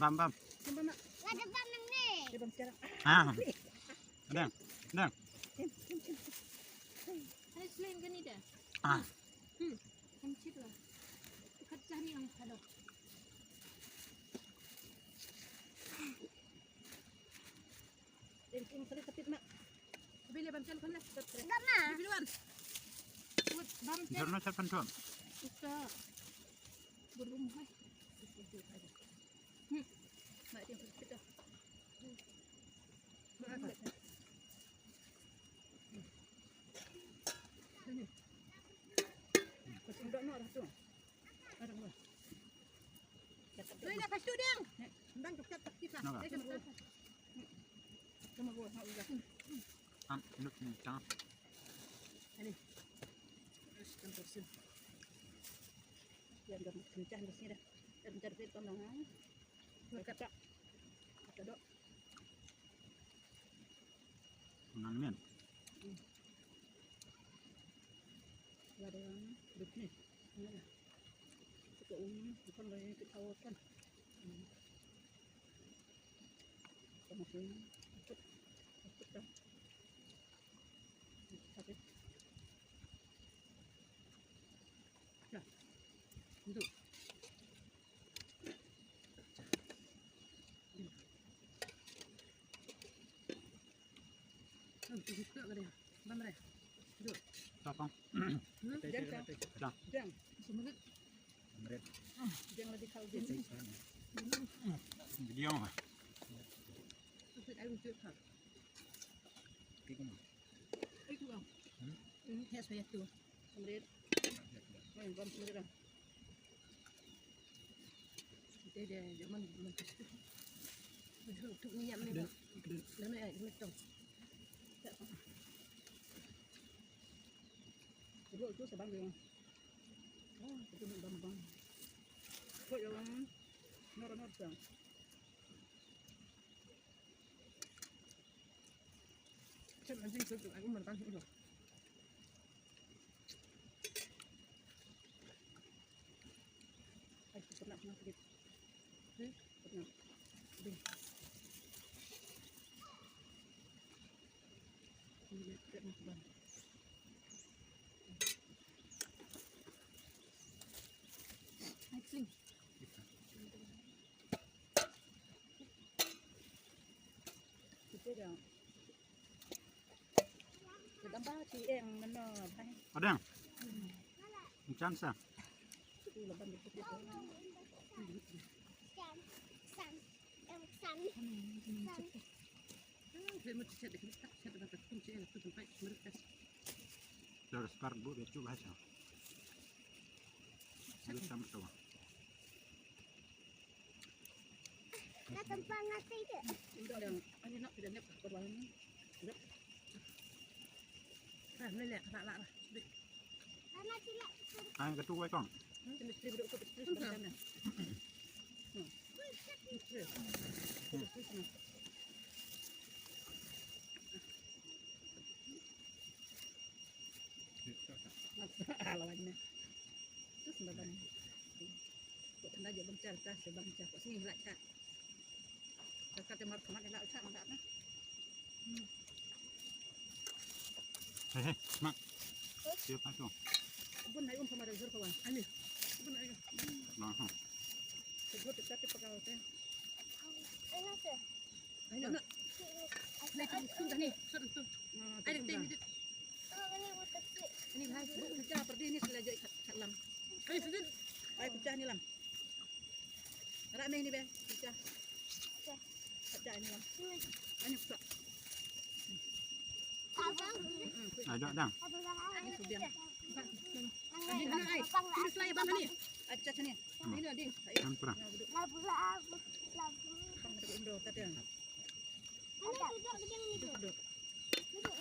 băm băm. Băm nak. Ada bam yang ni. Dia bam sekarang. Dang, dang. Cem. Ada selain kan ni dah. Cem lah. Kacah ni yang ada. Cem sekali tapi mak. Bila bam cem kan lah. Enggak mah. Bila bam. Buat bam cem. Jurno siapa tuan? Bisa berumah. Mak dia sedikit dah. Ini. Kau dah nak dah tu. Ada apa? Dah pastu dia. Bang cepat kita. Kamu buat hal ini. Nuk ni cang. Ini. Terus terus. Yang dah kencang di sini dah. Dan cari pandangan. Berkata. Kata dok. Nang men. Ada yang begini. Ini. Kita bukan lagi kita awalkan. Kamu sini. Ikut dah. Tapi. Dah. Duduk. Duduk ke dia? Bang dia. Duduk. Siapa? Jangan. Semenit. Jangan lagi kau dia. Video mah. Terus air untuk kau. Itu bang. Ini kayak saya tu. Semenit. Main bam semenit dah. Dia zaman tu. Untuk minyak ni. Lama air macam. Dulu itu sebang dia. Oh, itu bang. Kau yang nor sang. Cem anjing tu aku menang itu. Aku pernah sedikit. Pernah. Ding. Ini tak macam. Sling. Kita dah. Tambah si yang mana? Ada yang? Cang sah. Itu lepas itu kita. Sam. Saya mau cek dekat saya dapat kunci yang tu sampai mereka. Dah sekarang bu dia cuba aja. Ada sama tu. Nak tempat nasi ke? Tidak yang ini nak tidak nak berlalu ni. Tidak. Ni lek nak lah. Nasi nak. Ang ketua kong. Ini mesti duduk ke terus macam mana? Lawannya. Terus badan. Kok tanda je bangcar tas bangcar kok sini lak cak. Dekat tempat kemana lak cak enggak kan? Hei, mak. Siapa tu? Bun naik sama ada kawan. Ani. Bun naik. Langsung. Sebut dekat pegawai teh. Enak ke? Ayo nak. Naik sudah ni. Sudah tu. Ada teh ni. Oh, ini buat sih. Ini lah, pecah seperti ini selajak kat lam. Ayo sedih. Ayo pecah ni lam. Ramai ni be, pecah. Pecah ni lam. Ini pecah. Abang. Ada dang. Ini sudah. Ini mana air? Ini selai bang ni. Ayo pecah ni. Ini ading. Kan pernah. Labu. Bang ada Indo tadi. Ini duduk begini. Duduk. Duduk.